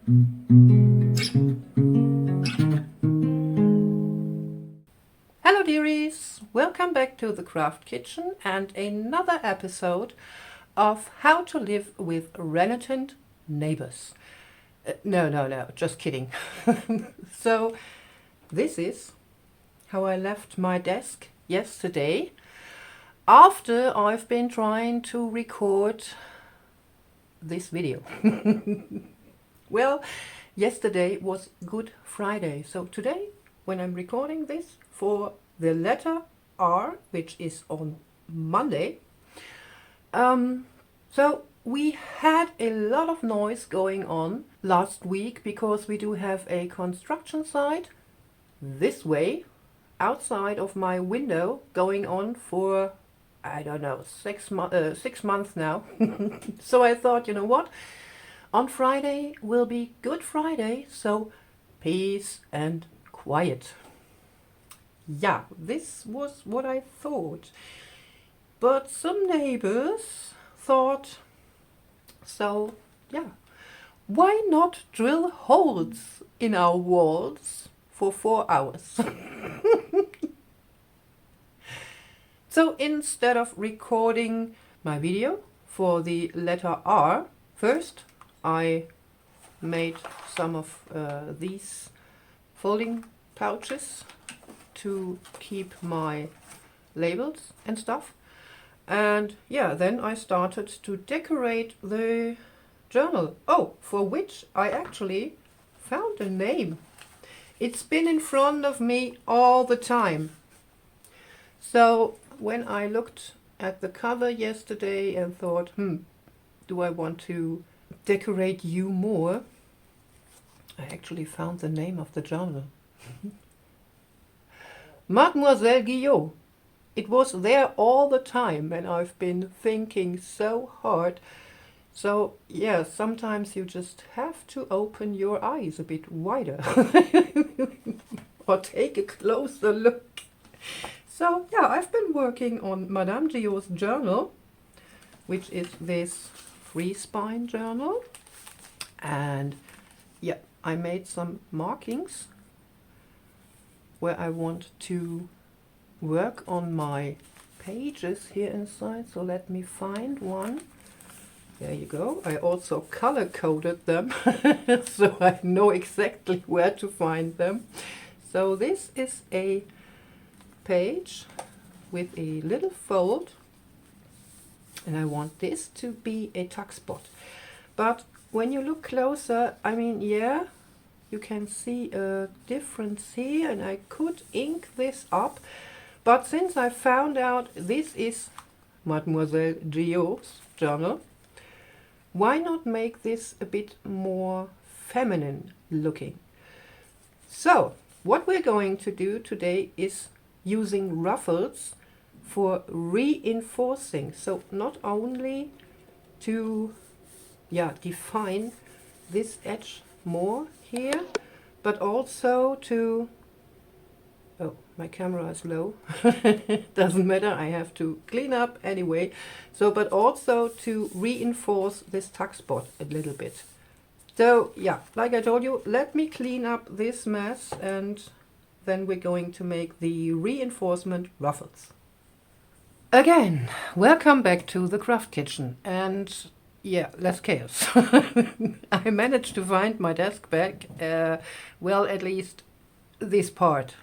Hello dearies, welcome back to the Craft Kitchen and another episode of how to live with reluctant neighbors. No, just kidding. So this is how I left my desk yesterday after I've been trying to record this video. Well, yesterday was Good Friday, so today when I'm recording this for the letter R, which is on Monday, so we had a lot of noise going on last week because we do have a construction site this way outside of my window going on for, I don't know, 6 months now. So I thought, you know what, on Friday will be Good Friday, so peace and quiet. Yeah, this was what I thought. But some neighbors thought, so yeah, why not drill holes in our walls for 4 hours? So instead of recording my video for the letter R, first I made some of these folding pouches to keep my labels and stuff. And yeah, then I started to decorate the journal. Oh, for which I actually found a name. It's been in front of me all the time. So when I looked at the cover yesterday and thought, do I want to decorate you more? I actually found the name of the journal. Mademoiselle Guillot. It was there all the time and I've been thinking so hard. So yeah, sometimes you just have to open your eyes a bit wider or take a closer look. So yeah, I've been working on Madame Guillot's journal, which is this free spine journal. And yeah, I made some markings where I want to work on my pages here inside. So let me find one. There you go. I also color coded them so I know exactly where to find them. So this is a page with a little fold and I want this to be a tuck spot. But when you look closer, I mean, yeah, you can see a difference here and I could ink this up. But since I found out this is Mademoiselle Guillot's journal, why not make this a bit more feminine looking? So what we're going to do today is using ruffles for reinforcing. So not only to define this edge more here, but also to, oh, my camera is low. Doesn't matter, I have to clean up anyway. So, but also to reinforce this tuck spot a little bit. So yeah, like I told you, let me clean up this mess and then we're going to make the reinforcement ruffles. Again, welcome back to the Craft Kitchen and yeah, less chaos. I managed to find my desk back, well, at least this part.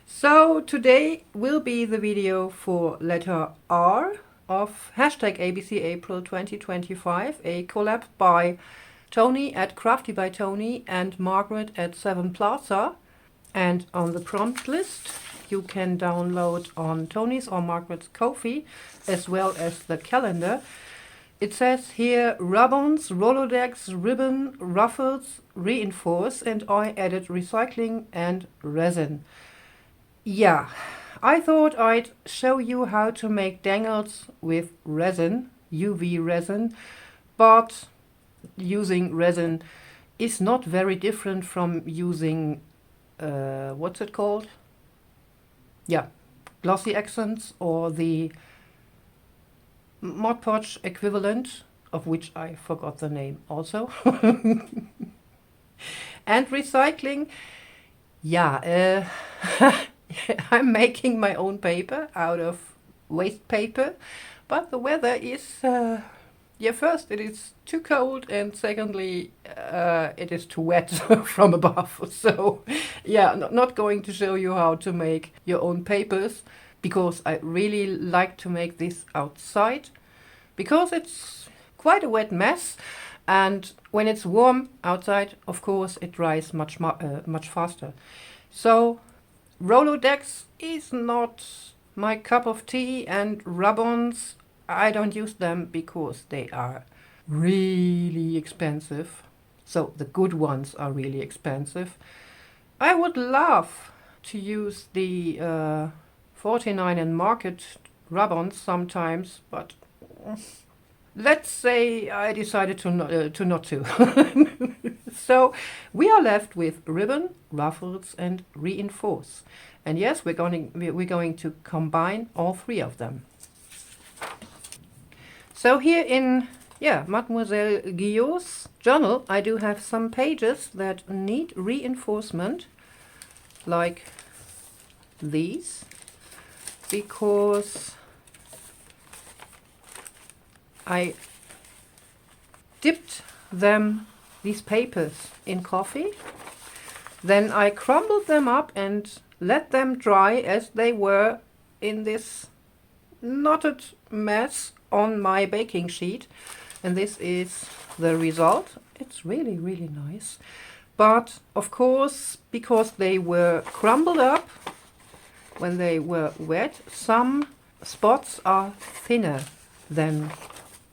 So today will be the video for letter R of hashtag ABC April 2025, a collab by Tony at Crafty by Tony and Margaret at 7 Plaza. And on the prompt list you can download on Tony's or Margaret's Ko-fi as well as the calendar. It says here ribbons, Rolodex, ribbon, ruffles, reinforce, and I added recycling and resin. Yeah, I thought I'd show you how to make dangles with resin, UV resin, but using resin is not very different from using, what's it called? Yeah, glossy accents or the Mod Podge equivalent of which I forgot the name also. And recycling, yeah, I'm making my own paper out of waste paper, but the weather is, yeah, first it is too cold, and secondly it is too wet from above. So yeah, not going to show you how to make your own papers, because I really like to make this outside, because it's quite a wet mess. And when it's warm outside, of course, it dries much faster. So Rolodex is not my cup of tea, and rub-ons, I don't use them because they are really expensive. So the good ones are really expensive. I would love to use the 49 and Market rub-ons sometimes, but let's say I decided to not to. So we are left with ribbon, ruffles, and reinforce. And yes, we're going to combine all three of them. So here in Mademoiselle Guillot's journal, I do have some pages that need reinforcement, like these, because I dipped these papers in coffee, then I crumbled them up and let them dry as they were in this knotted mess on my baking sheet, and this is the result. It's really, really nice. But of course, because they were crumbled up when they were wet, some spots are thinner than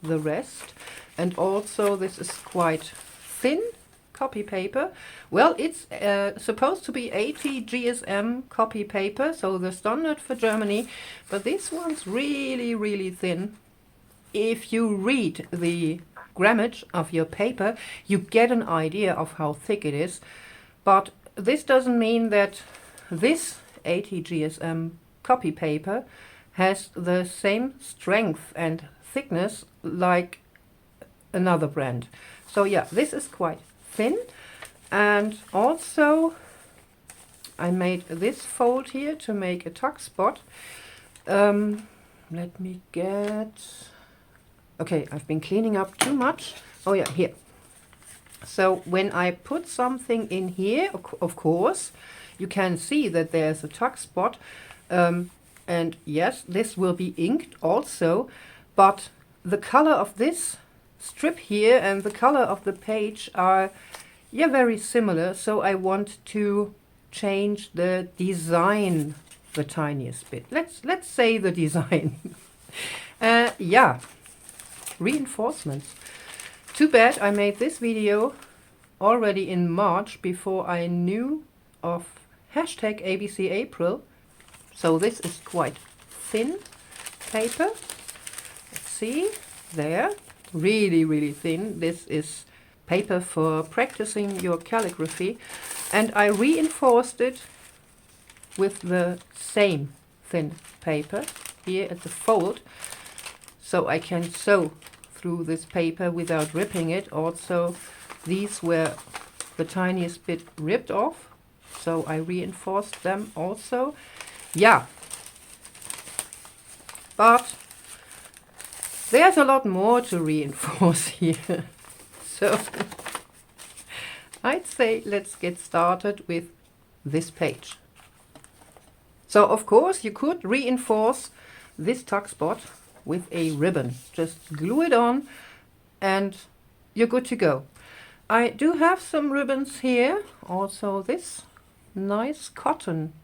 the rest, and also this is quite thin copy paper. Well, it's supposed to be 80 GSM copy paper, so the standard for Germany, but this one's really, really thin. If you read the grammage of your paper, you get an idea of how thick it is, but this doesn't mean that this 80 GSM copy paper has the same strength and thickness like another brand. So yeah, this is quite thin. And also I made this fold here to make a tuck spot. Let me get... Okay, I've been cleaning up too much. Oh yeah, here. So when I put something in here, of course, you can see that there's a tuck spot. And yes, this will be inked also, but the color of this strip here and the color of the page are very similar, so I want to change the design the tiniest bit. Let's say the design. Yeah, reinforcements. Too bad I made this video already in March before I knew of hashtag ABC April. So this is quite thin paper. Let's see, there, really, really thin. This is paper for practicing your calligraphy, and I reinforced it with the same thin paper here at the fold, so I can sew through this paper without ripping it. Also, these were the tiniest bit ripped off, so I reinforced them also. Yeah, but there's a lot more to reinforce here. So I'd say let's get started with this page. So of course you could reinforce this tuck spot with a ribbon. Just glue it on and you're good to go. I do have some ribbons here. Also this nice cotton.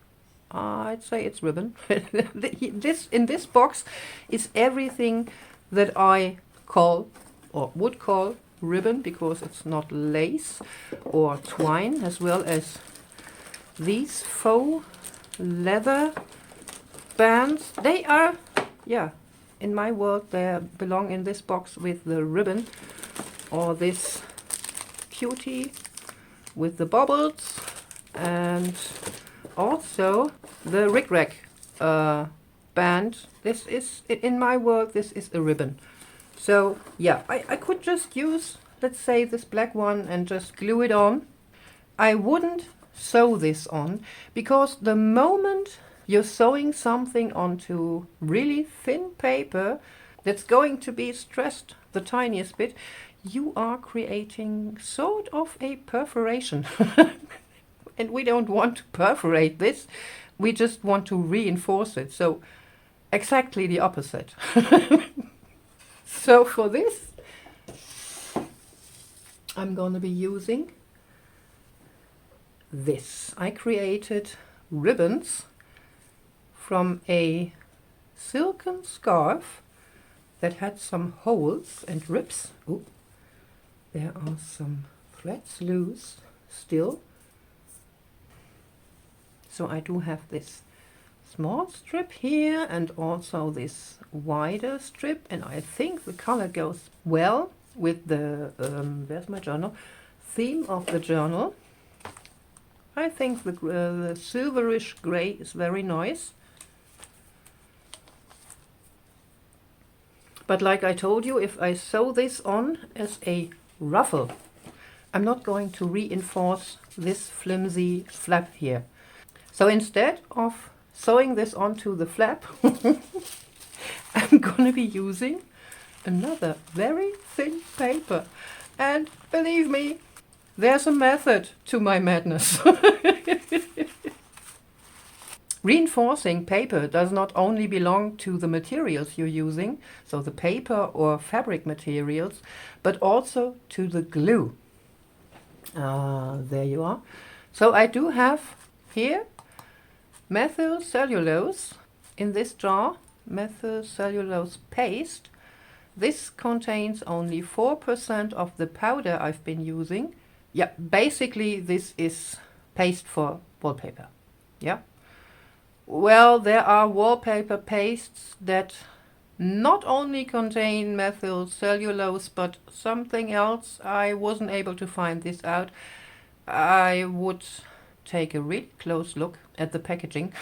I'd say it's ribbon. In this box is everything that I call or would call ribbon, because it's not lace or twine, as well as these faux leather bands. They are, in my world, they belong in this box with the ribbon, or this cutie with the bobbles, and also the rickrack band. This is, in my world, this is a ribbon. So yeah, I could just use, let's say, this black one and just glue it on. I wouldn't sew this on, because the moment you're sewing something onto really thin paper that's going to be stressed the tiniest bit, you are creating sort of a perforation. And we don't want to perforate this, we just want to reinforce it. So exactly the opposite. So for this, I'm going to be using this. I created ribbons from a silken scarf that had some holes and rips. Ooh, there are some threads loose still. So I do have this small strip here and also this wider strip, and I think the color goes well with the, where's my journal, theme of the journal. I think the silverish gray is very nice. But like I told you, if I sew this on as a ruffle, I'm not going to reinforce this flimsy flap here. So instead of sewing this onto the flap, I'm going to be using another very thin paper. And believe me, there's a method to my madness. Reinforcing paper does not only belong to the materials you're using, so the paper or fabric materials, but also to the glue. There you are. So I do have here methyl cellulose in this jar, methyl cellulose paste. This contains only 4% of the powder I've been using. Yeah, basically this is paste for wallpaper. Yeah. Well, there are wallpaper pastes that not only contain methyl cellulose, but something else. I wasn't able to find this out. I would take a really close look at the packaging.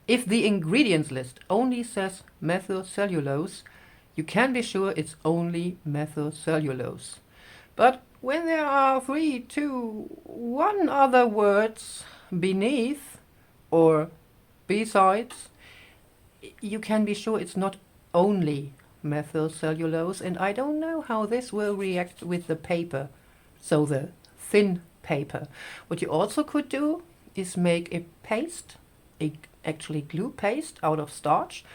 If the ingredients list only says methyl cellulose, you can be sure it's only methyl cellulose. But when there are 3, 2, 1 other words beneath or besides, you can be sure it's not only methyl cellulose, and I don't know how this will react with the paper, so the thin paper. What you also could do is make a paste, actually glue paste out of starch,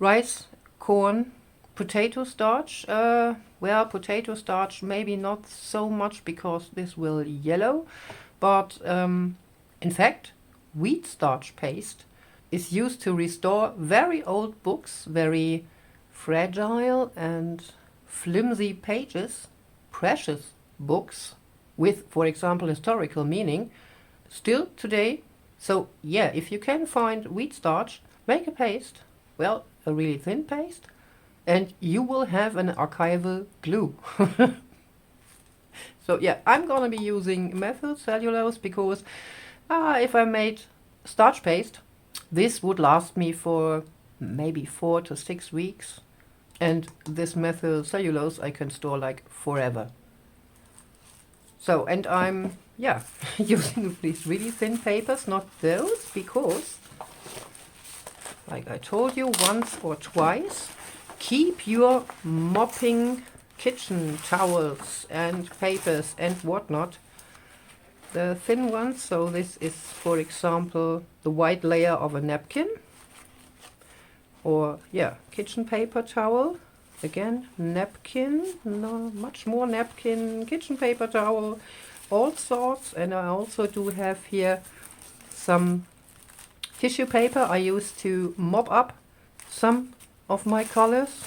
rice, corn, potato starch. Well, potato starch maybe not so much because this will yellow, but in fact wheat starch paste is used to restore very old books, very fragile and flimsy pages, precious books with, for example, historical meaning, still today. So yeah, if you can find wheat starch, make a paste, well, a really thin paste, and you will have an archival glue. So yeah, I'm gonna be using methyl cellulose because if I made starch paste, this would last me for maybe 4 to 6 weeks, and this methyl cellulose I can store like forever. So, and I'm, yeah, using these really thin papers, not those, because, like I told you once or twice, keep your mopping kitchen towels and papers and whatnot the thin ones. So this is, for example, the white layer of a napkin, or yeah, kitchen paper towel. Again, napkin, no, much more napkin, kitchen paper towel, all sorts. And I also do have here some tissue paper I use to mop up some of my colors.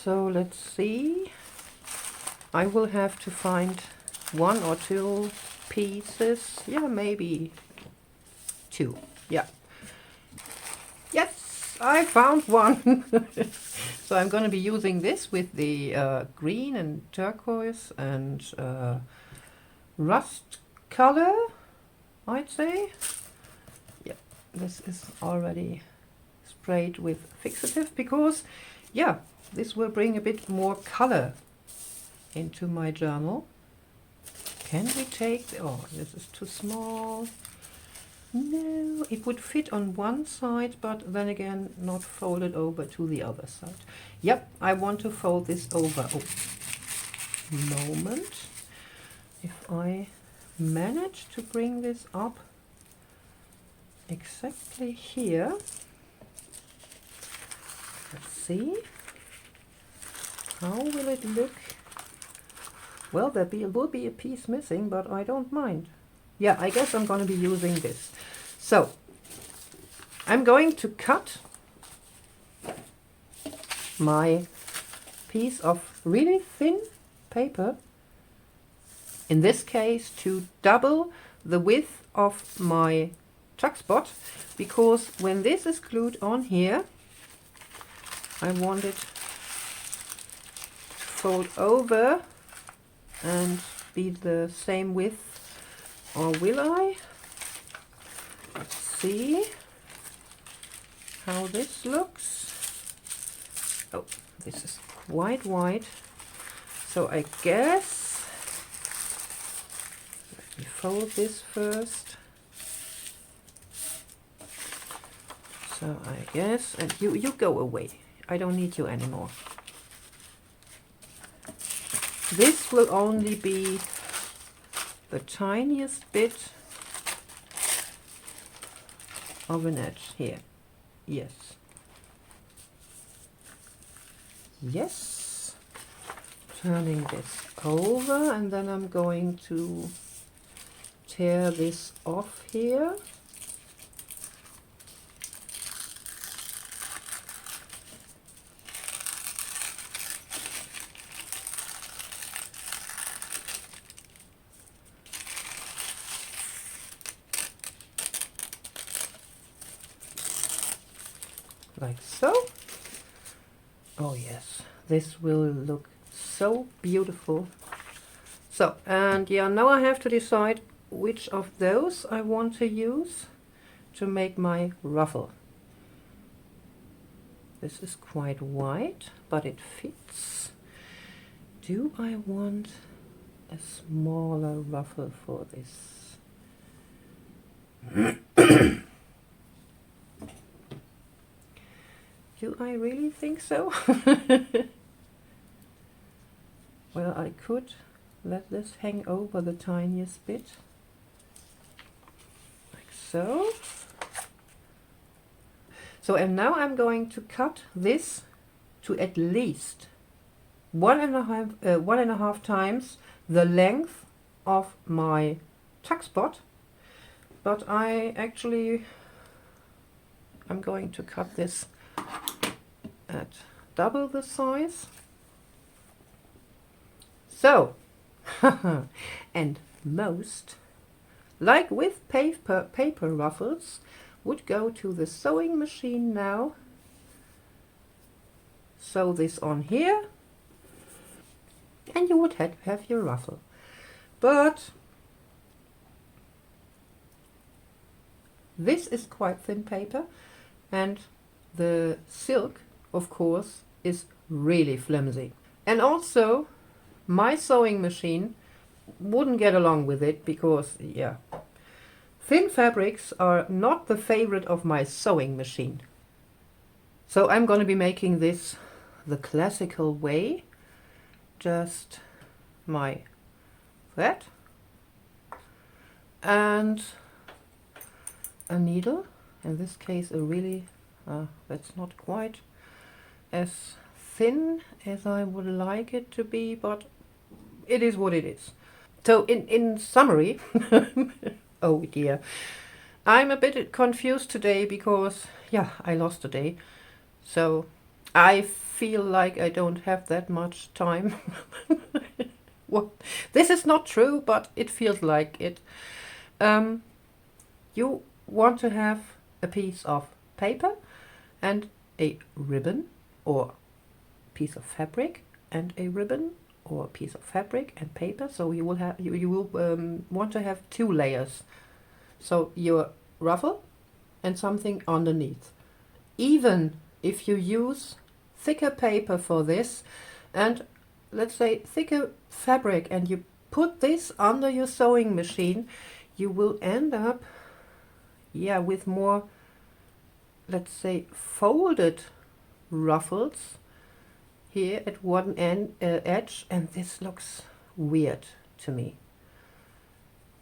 So let's see, I will have to find 1 or 2 pieces. Yeah, maybe 2. Yeah. Yes, I found one. So I'm going to be using this with the green and turquoise and rust color, I'd say. Yeah, this is already sprayed with fixative because, yeah, this will bring a bit more color into my journal. Can we take, oh, this is too small. No, it would fit on one side, but then again, not folded over to the other side. Yep, I want to fold this over. Oh, moment. If I manage to bring this up exactly here, let's see. How will it look? Well, will be a piece missing, but I don't mind. Yeah, I guess I'm going to be using this. So, I'm going to cut my piece of really thin paper, in this case to double the width of my tuck spot, because when this is glued on here, I want it to fold over and be the same width, or will I? Let's see how this looks. Oh, this is quite wide, so I guess let me fold this first. So I guess, and you go away, I don't need you anymore. This will only be the tiniest bit of an edge here. Yes. Yes. Turning this over, and then I'm going to tear this off here. Like so. Oh yes, this will look so beautiful. So, and yeah, now I have to decide which of those I want to use to make my ruffle. This is quite wide, but it fits. Do I want a smaller ruffle for this? Do I really think so? Well, I could let this hang over the tiniest bit, like so. So, and now I'm going to cut this to at least 1.5 times the length of my tuck spot, but I'm going to cut this at double the size. So, and most, like with paper ruffles, would go to the sewing machine now. Sew this on here, and you would have your ruffle. But this is quite thin paper, and the silk, of course, is really flimsy. And also, my sewing machine wouldn't get along with it because, yeah, thin fabrics are not the favorite of my sewing machine. So I'm going to be making this the classical way. Just my thread and a needle. In this case, a really, that's not quite as thin as I would like it to be, but it is what it is. So in summary, oh dear, I'm a bit confused today because, yeah, I lost a day. So I feel like I don't have that much time. Well, this is not true, but it feels like it. You want to have a piece of paper and a ribbon, or piece of fabric and a ribbon, or a piece of fabric and paper. So you will have want to have 2 layers. So your ruffle and something underneath. even if you use thicker paper for this, and let's say thicker fabric, and you put this under your sewing machine, you will end up, yeah, with more, let's say, folded ruffles here at one end edge, and this looks weird to me.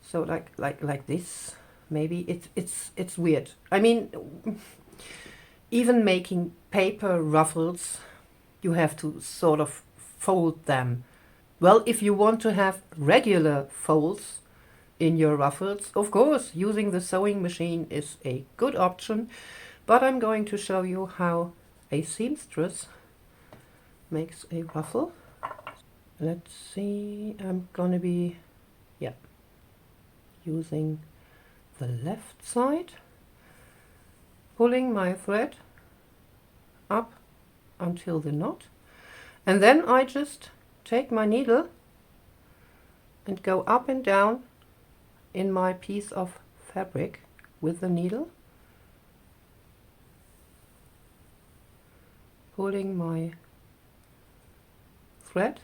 So like this, maybe it's weird. I mean, even making paper ruffles, you have to sort of fold them. Well, if you want to have regular folds in your ruffles, of course, using the sewing machine is a good option, but I'm going to show you how a seamstress makes a ruffle. Let's see, I'm gonna be, yeah, using the left side, pulling my thread up until the knot, and then I just take my needle and go up and down in my piece of fabric with the needle, pulling my thread,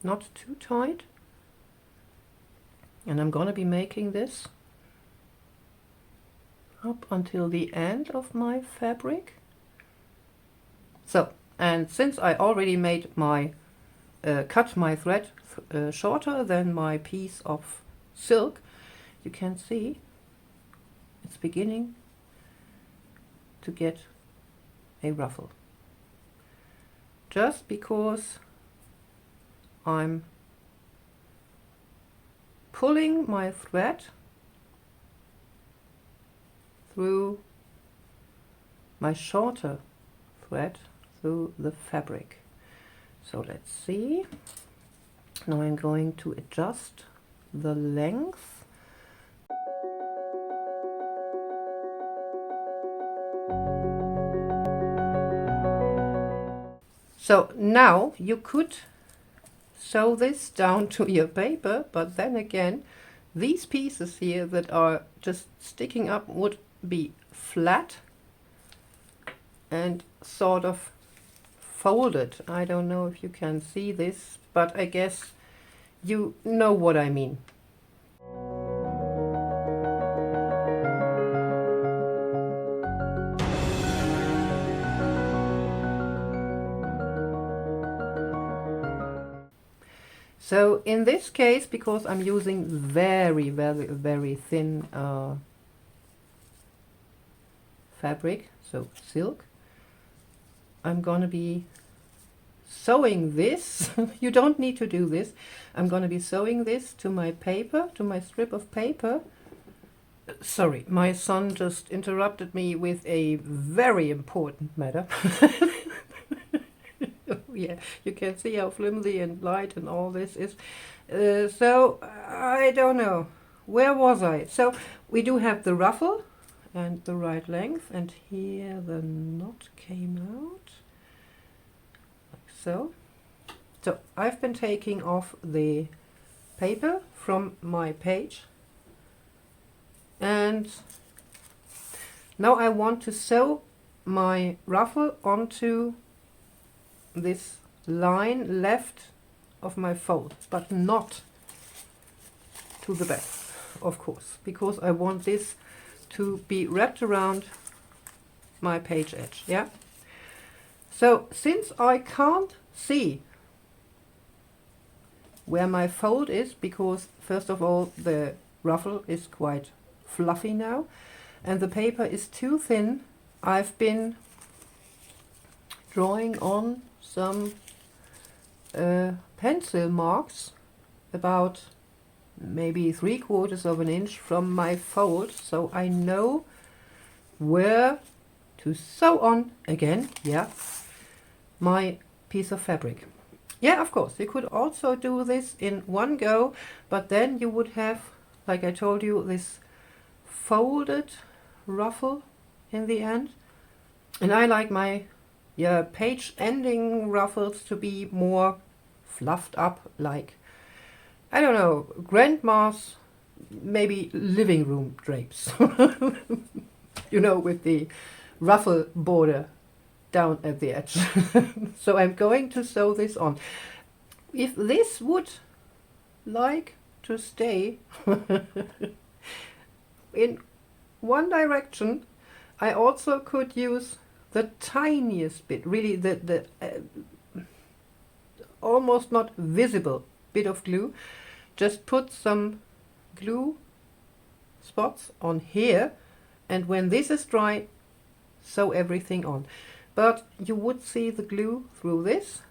not too tight, and I'm going to be making this up until the end of my fabric. So, and since I already made my cut my thread shorter than my piece of silk, you can see it's beginning to get a ruffle, just because I'm pulling my thread through my shorter thread through the fabric. So let's see. Now I'm going to adjust the length. So now you could sew this down to your paper, but then again, these pieces here that are just sticking up would be flat and sort of folded. I don't know if you can see this, but I guess you know what I mean. So in this case, because I'm using very thin fabric, so silk, I'm gonna be sewing this. You don't need to do this. I'm gonna be sewing this to my paper, to my strip of paper. Sorry, my son just interrupted me with a very important matter. Yeah, you can see how flimsy and light and all this is. So I don't know, where was I? So we do have the ruffle and the right length, and here the knot came out like so. So I've been taking off the paper from my page, and now I want to sew my ruffle onto this line left of my fold, but not to the back, of course, because I want this to be wrapped around my page edge. Yeah. So since I can't see where my fold is, because first of all the ruffle is quite fluffy now and the paper is too thin, I've been drawing on some pencil marks about maybe 3/4 of an inch from my fold, so I know where to sew on again, yeah, my piece of fabric. Yeah, of course, you could also do this in one go, but then you would have, like I told you, this folded ruffle in the end. And I like my page ending ruffles to be more fluffed up, like, I don't know, grandma's maybe living room drapes. you know, with the ruffle border down at the edge. So I'm going to sew this on. If this would like to stay in one direction, I also could use the tiniest bit, really the almost not visible bit of glue. Just put some glue spots on here, and when this is dry, sew everything on. But you would see the glue through this,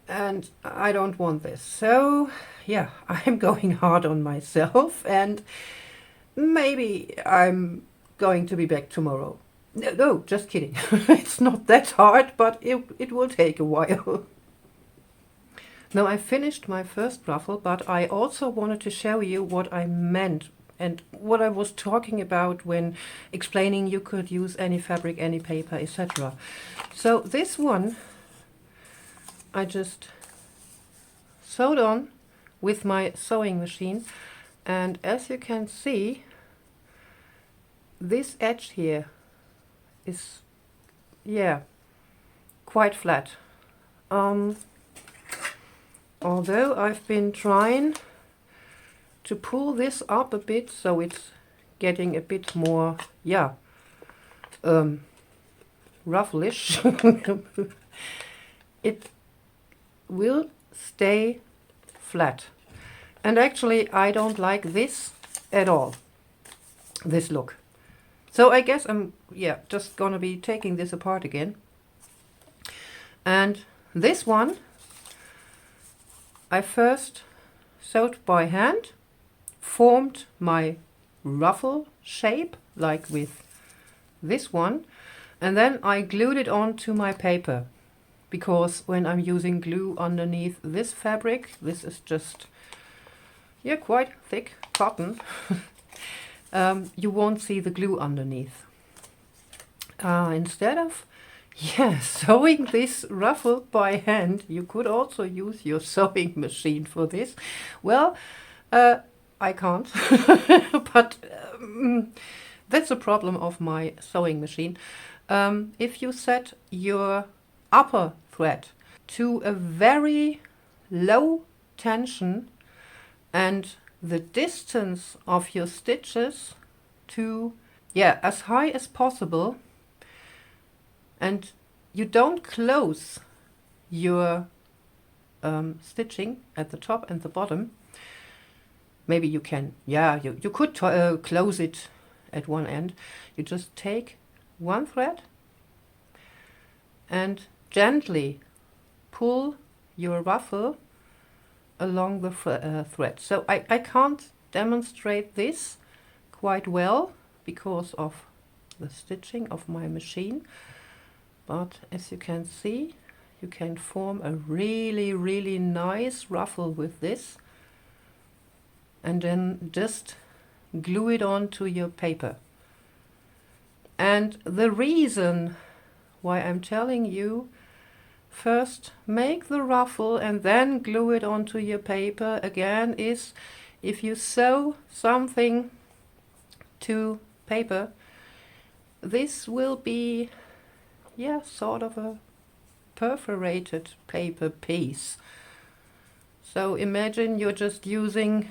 and I don't want this. So yeah, I'm going hard on myself, and maybe I'm going to be back tomorrow. No, just kidding. It's not that hard, but it will take a while. Now I finished my first ruffle, but I also wanted to show you what I meant and what I was talking about when explaining you could use any fabric, any paper, etc. So this one I just sewed on with my sewing machine, and as you can see, this edge here is, yeah, quite flat. Although I've been trying to pull this up a bit so it's getting a bit more, yeah, rufflish, it will stay flat. And actually I don't like this at all, this look. So I guess I'm, yeah, just gonna be taking this apart again. And this one I first sewed by hand, formed my ruffle shape like with this one, and then I glued it onto my paper, because when I'm using glue underneath this fabric, this is just, yeah, quite thick cotton, you won't see the glue underneath. Instead of, yeah, sewing this ruffle by hand, you could also use your sewing machine for this. Well, I can't, but that's a problem of my sewing machine. If you set your upper thread to a very low tension and the distance of your stitches to, yeah, as high as possible, and you don't close your stitching at the top and the bottom, maybe you can, yeah, you could close it at one end. You just take one thread and gently pull your ruffle along the thread. So I can't demonstrate this quite well because of the stitching of my machine. But as you can see, you can form a really, really nice ruffle with this, and then just glue it onto your paper. And the reason why I'm telling you first make the ruffle and then glue it onto your paper again is, if you sew something to paper, this will be, yeah, sort of a perforated paper piece. So imagine you're just using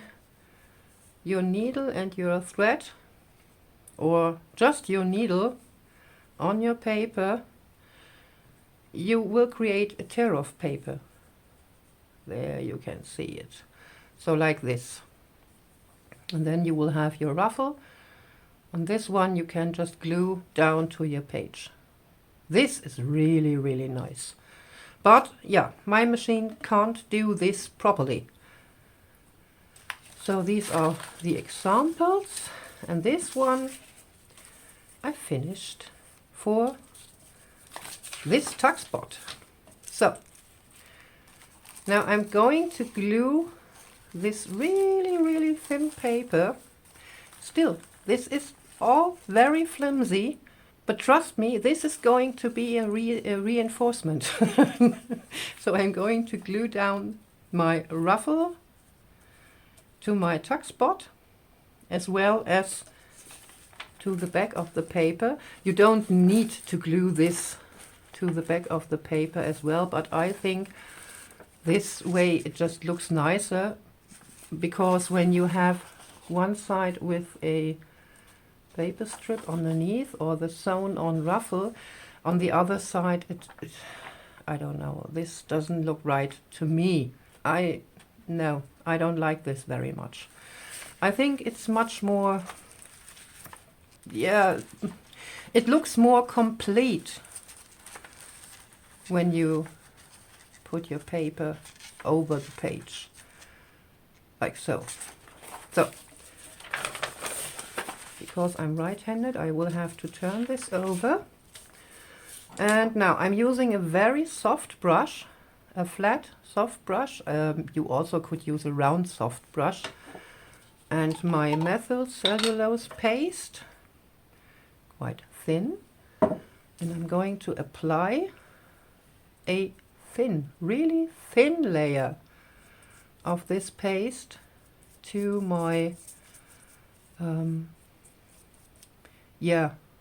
your needle and your thread, or just your needle on your paper. You will create a tear of paper. There you can see it. So like this. And then you will have your ruffle. On this one you can just glue down to your page. This is really, really nice. But yeah, my machine can't do this properly. So these are the examples, and this one I finished for this tuck spot. So now I'm going to glue this really, really thin paper. Still, this is all very flimsy, but trust me, this is going to be a reinforcement. So I'm going to glue down my ruffle to my tuck spot, as well as to the back of the paper. You don't need to glue this to the back of the paper as well, but I think this way it just looks nicer, because when you have one side with a paper strip underneath or the sewn on ruffle, on the other side I don't know, this doesn't look right to me. No, I don't like this very much. I think it's much more, yeah, it looks more complete when you put your paper over the page, like so. So, because I'm right-handed, I will have to turn this over. And now I'm using a very soft brush, a flat soft brush. You also could use a round soft brush. And my methyl cellulose paste, quite thin. And I'm going to apply a thin, really thin layer of this paste to my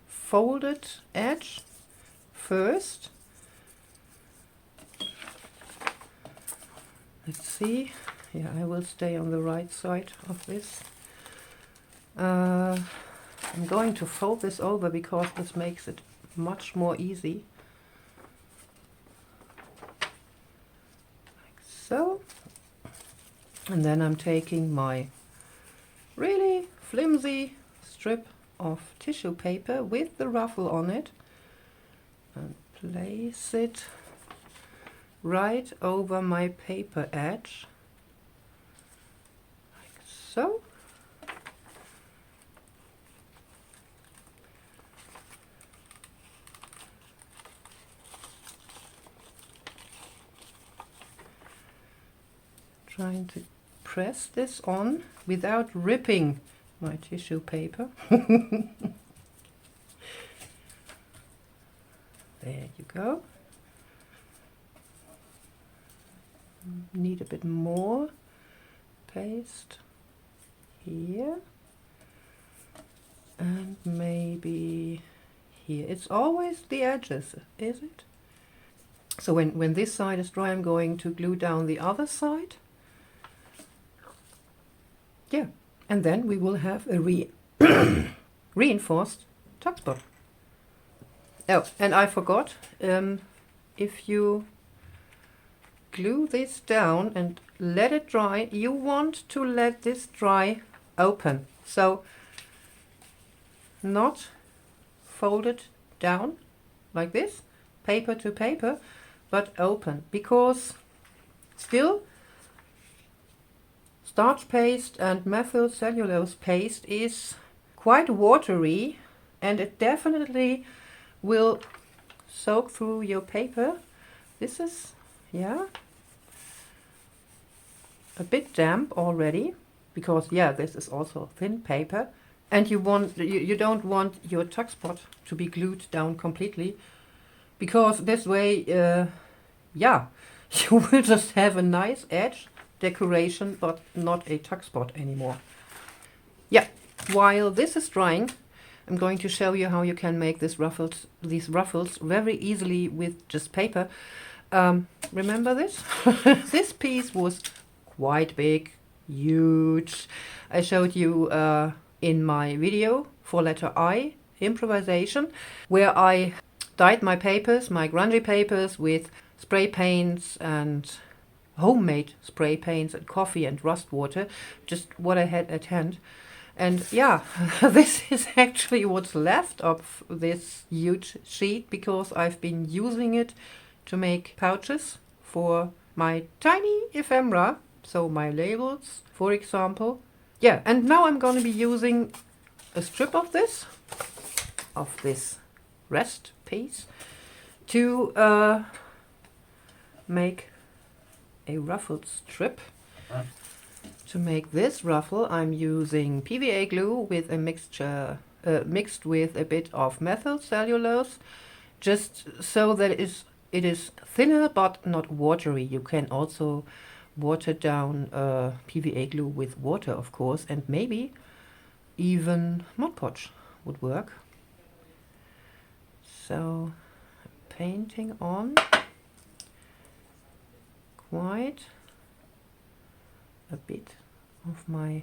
folded edge first. Let's see. Yeah, I will stay on the right side of this. I'm going to fold this over because this makes it much more easy. Like so. And then I'm taking my really flimsy strip of tissue paper with the ruffle on it and place it right over my paper edge, like so. Trying to press this on without ripping my tissue paper. There you go. Need a bit more paste here and maybe here. It's always the edges, is it? So when this side is dry, I'm going to glue down the other side. Yeah, and then we will have a reinforced tuck spot. Oh, and I forgot, if you glue this down and let it dry, you want to let this dry open. So not folded down like this, paper to paper, but open, because still starch paste and methyl cellulose paste is quite watery, and it definitely will soak through your paper. This is, yeah, a bit damp already, because yeah, this is also thin paper, and you don't want your tuck spot to be glued down completely, because this way, yeah, you will just have a nice edge decoration, but not a tuck spot anymore. Yeah, while this is drying, I'm going to show you how you can make these ruffles very easily with just paper. Remember this? This piece was quite big, huge. I showed you in my video for letter I, improvisation, where I dyed my papers, my grungy papers, with spray paints and homemade spray paints and coffee and rust water, just what I had at hand. And yeah, this is actually what's left of this huge sheet, because I've been using it to make pouches for my tiny ephemera, so my labels, for example. Yeah, and now I'm going to be using a strip of this rest piece to make a ruffled strip. To make this ruffle, I'm using PVA glue with a mixture mixed with a bit of methyl cellulose, just so that it is thinner but not watery. You can also water down PVA glue with water, of course, and maybe even Mod Podge would work. So I'm painting on quite a bit of my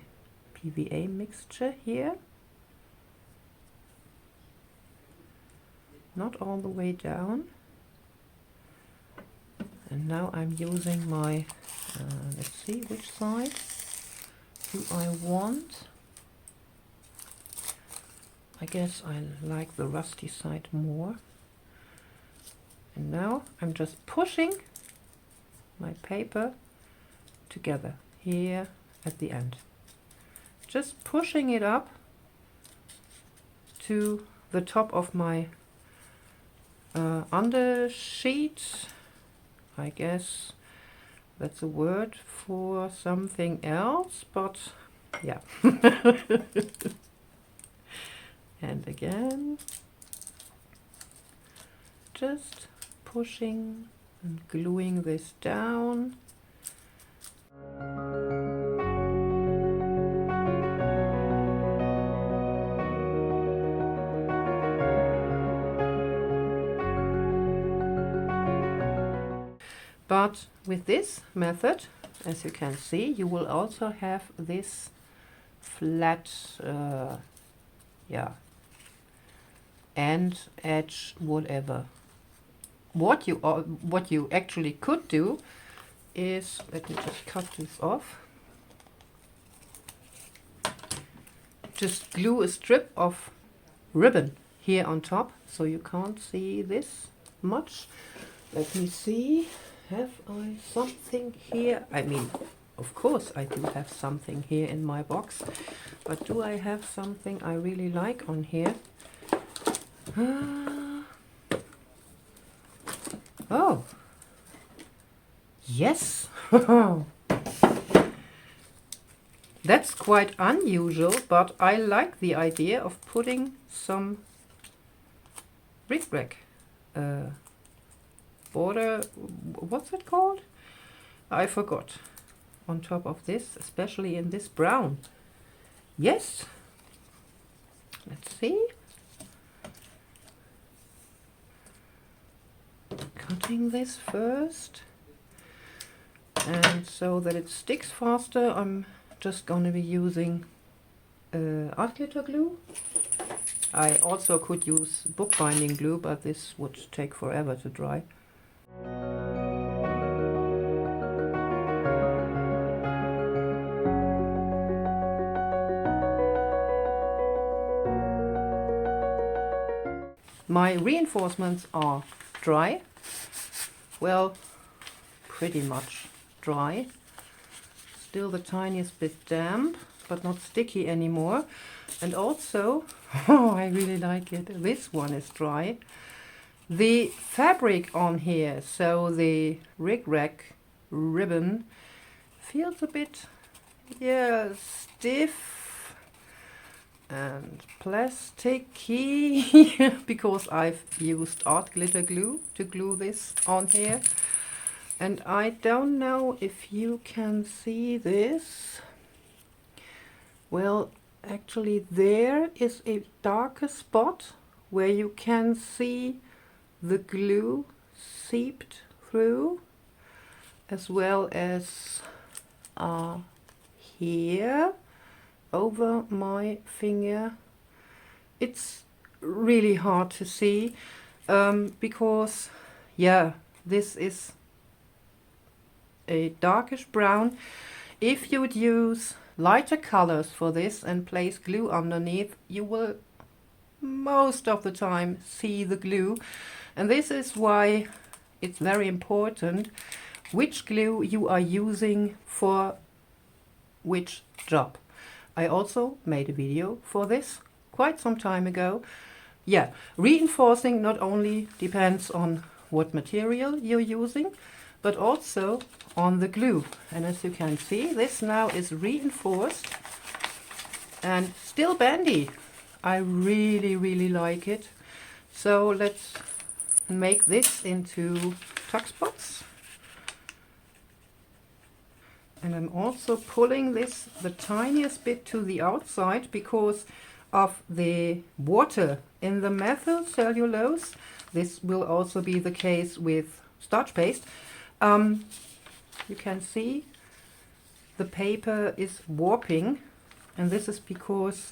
PVA mixture here. Not all the way down. And now I'm using my, let's see, which side do I want? I guess I like the rusty side more. And now I'm just pushing my paper together here at the end. Just pushing it up to the top of my undersheet. I guess that's a word for something else, but yeah. And again, just pushing and gluing this down. But with this method, as you can see, you will also have this flat, end, edge, whatever. What you actually could do is, let me just cut this off. Just glue a strip of ribbon here on top, so you can't see this much. Let me see. Have I something here? I mean, of course I do have something here in my box, but do I have something I really like on here? Oh, yes. That's quite unusual, but I like the idea of putting some bric-a-brac border, what's it called? I forgot. On top of this, especially in this brown. Yes. Let's see. Cutting this first. And so that it sticks faster, I'm just going to be using art glitter glue. I also could use bookbinding glue, but this would take forever to dry. My reinforcements are dry. Well, pretty much dry. Still the tiniest bit damp, but not sticky anymore. And also, oh, I really like it, this one is dry. The fabric on here, so the rig-rack ribbon, feels a bit, yeah, stiff and plasticky because I've used art glitter glue to glue this on here. And I don't know if you can see this. Well, actually there is a darker spot where you can see the glue seeped through, as well as here over my finger. It's really hard to see because, yeah, this is a darkish brown. If you would use lighter colors for this and place glue underneath, you will most of the time see the glue. And this is why it's very important which glue you are using for which job. I also made a video for this quite some time ago. Yeah, reinforcing not only depends on what material you're using, but also on the glue. And as you can see, this now is reinforced and still bendy. I really, really like it. So let's make this into tuck spots. And I'm also pulling this the tiniest bit to the outside because of the water in the methyl cellulose. This will also be the case with starch paste. You can see the paper is warping, and this is because,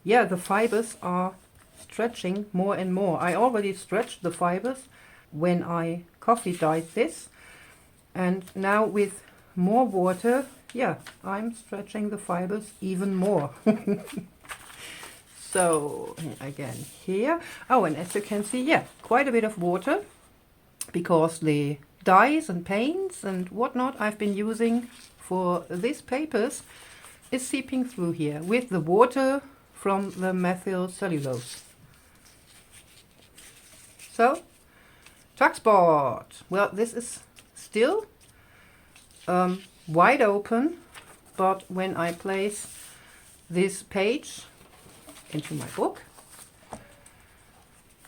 yeah, the fibers are stretching more and more. I already stretched the fibers when I coffee dyed this, and now with more water, yeah, I'm stretching the fibers even more. So again here, oh, and as you can see, yeah, quite a bit of water, because the dyes and paints and whatnot I've been using for these papers is seeping through here with the water from the methyl cellulose. So, tuckspot. Well, this is still wide open, but when I place this page into my book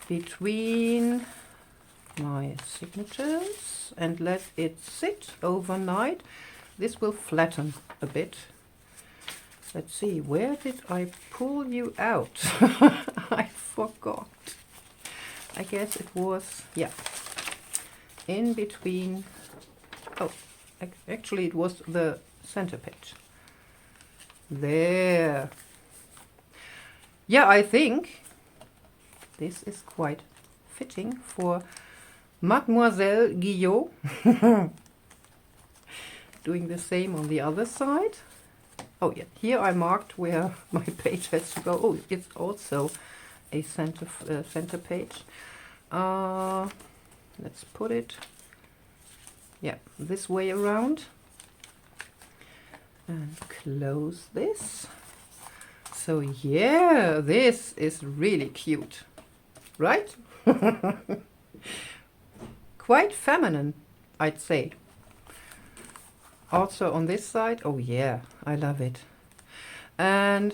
between my signatures and let it sit overnight, this will flatten a bit. Let's see, where did I pull you out? I forgot. I guess it was, yeah, in between. Oh, actually it was the center page. There. Yeah, I think this is quite fitting for Mademoiselle Guillot. Doing the same on the other side. Oh yeah, here I marked where my page has to go. Oh, it's also a center page. Let's put it, yeah, this way around and close this. So yeah, this is really cute, right? Quite feminine, I'd say. Also on this side, oh yeah, I love it. And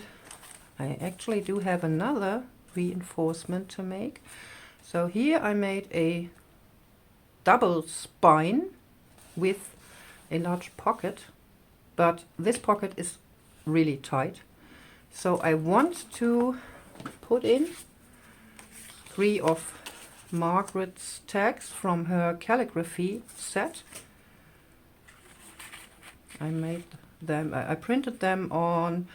I actually do have another reinforcement to make. So here I made a double spine with a large pocket, but this pocket is really tight. So I want to put in 3 of Margaret's tags from her calligraphy set. I made them, I printed them on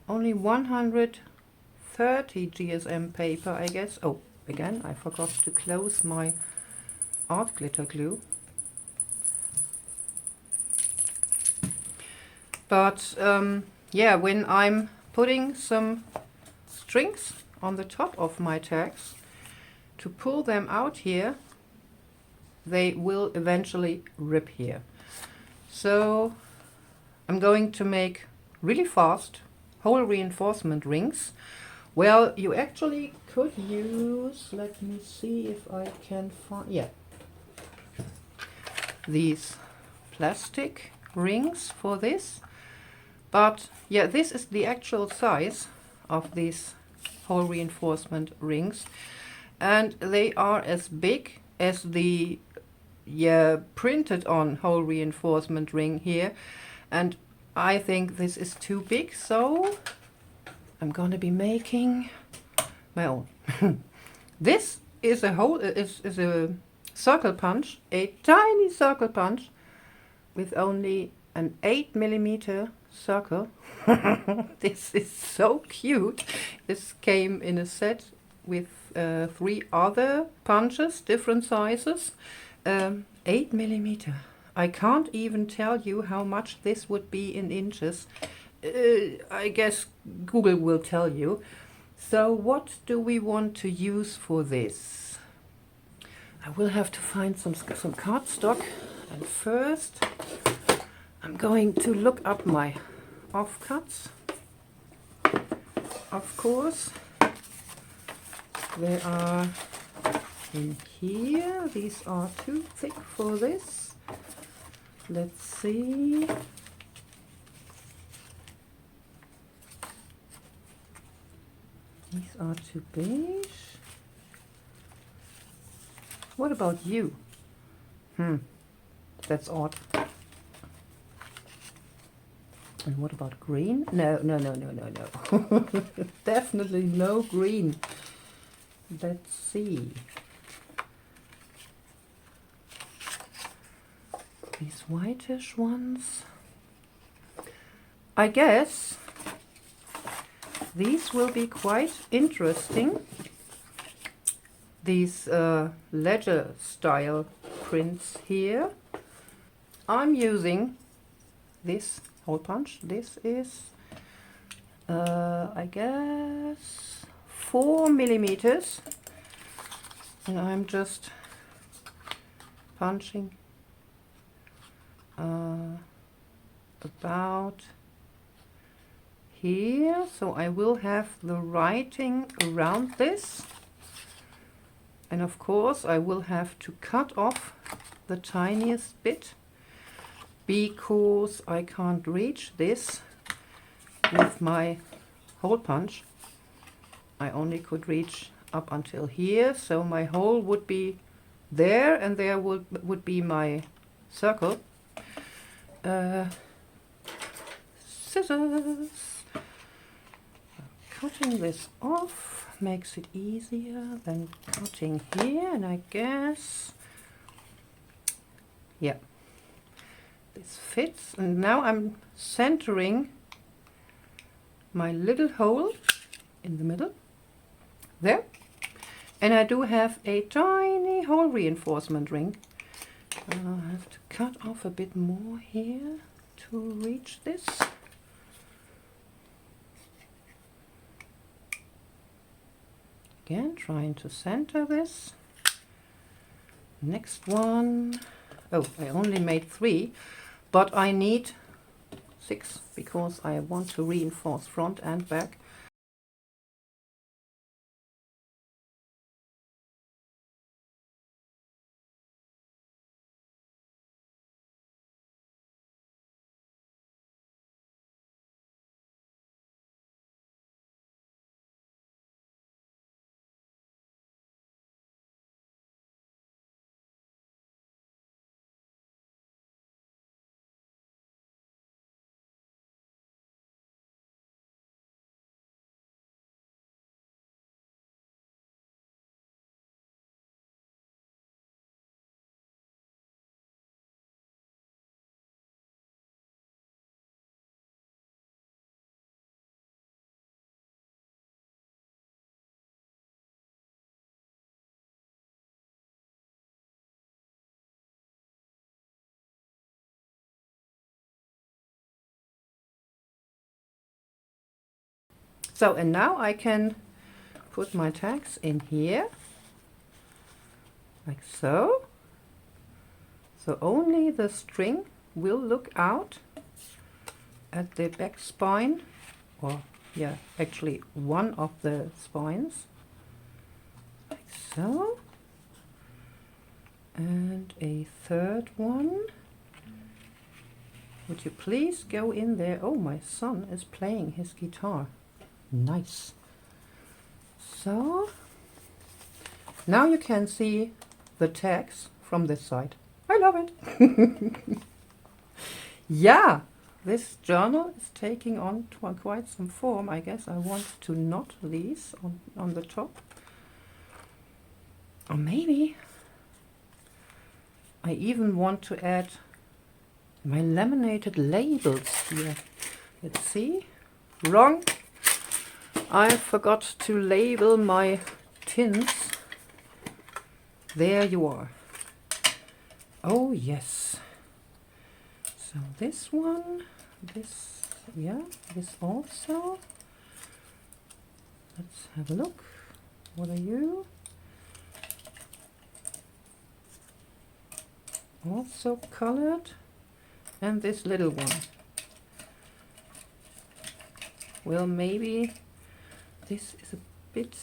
only 130 GSM paper, I guess. Oh, again, I forgot to close my art glitter glue. But yeah, when I'm putting some strings on the top of my tags to pull them out here, they will eventually rip here. So I'm going to make really fast hole reinforcement rings. Well, you actually could use, let me see if I can find, yeah, these plastic rings for this. But yeah, this is the actual size of these hole reinforcement rings, and they are as big as the printed on hole reinforcement ring here, and I think this is too big, so I'm going to be making my own. This is a is a circle punch, a tiny circle punch with only an 8mm circle. This is so cute. This came in a set with 3 other punches, different sizes. 8mm. I can't even tell you how much this would be in inches. I guess Google will tell you. So what do we want to use for this? I will have to find some cardstock, and first I'm going to look up my offcuts. Of course, they are in here. These are too thick for this. Let's see. These are too beige. What about you? That's odd. And what about green? No, no, no, no, no, no. Definitely no green. Let's see. These whitish ones. I guess these will be quite interesting. These ledger style prints here. I'm using this hole punch. This is I guess 4 millimeters, and I'm just punching about here, so I will have the writing around this, and of course I will have to cut off the tiniest bit because I can't reach this with my hole punch. I only could reach up until here, so my hole would be there, and there would be my circle. Scissors. Cutting this off makes it easier than cutting here, and I guess, yeah, this fits. And now I'm centering my little hole in the middle there, and I do have a tiny hole reinforcement ring. I'll have to cut off a bit more here to reach this. Again, trying to center this. Next one. Oh, I only made 3, but I need 6 because I want to reinforce front and back. So, and now I can put my tags in here, like so. So only the string will look out at the back spine, or yeah, actually one of the spines, like so. And a third one. Would you please go in there? Oh, my son is playing his guitar. Nice. So now you can see the tags from this side. I love it. Yeah, this journal is taking on quite some form. I guess I want to knot these on the top. Or maybe I even want to add my laminated labels here. Let's see. Wrong. I forgot to label my tins. There you are. Oh yes. So this one, this, yeah, this also. Let's have a look. What are you? Also colored. And this little one. Well, maybe this is a bit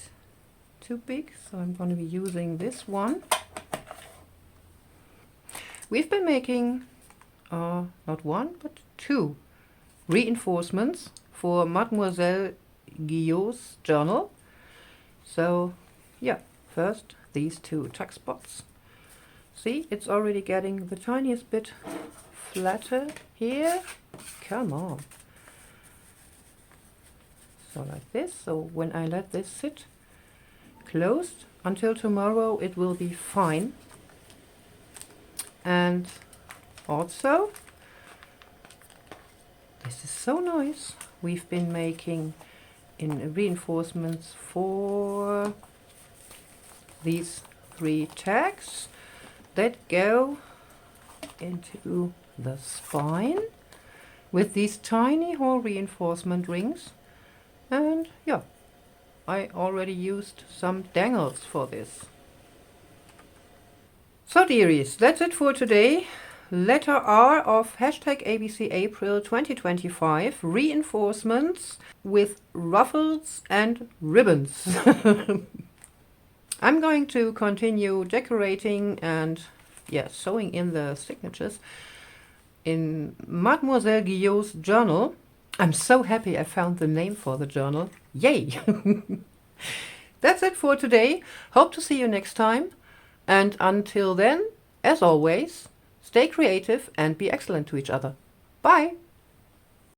too big, so I'm going to be using this one. We've been making not one, but 2 reinforcements for Mademoiselle Guillot's journal. So yeah, first these 2 tuck spots. See, it's already getting the tiniest bit flatter here. Come on. So like this. So when I let this sit closed until tomorrow, it will be fine. And also, this is so nice. We've been making in reinforcements for these 3 tags that go into the spine with these tiny hole reinforcement rings. And yeah, I already used some dangles for this. So dearies, that's it for today. Letter R of hashtag ABC April 2025, reinforcements with ruffles and ribbons. I'm going to continue decorating and sewing in the signatures in Mademoiselle Guillot's journal. I'm so happy I found the name for the journal. Yay! That's it for today. Hope to see you next time. And until then, as always, stay creative and be excellent to each other. Bye!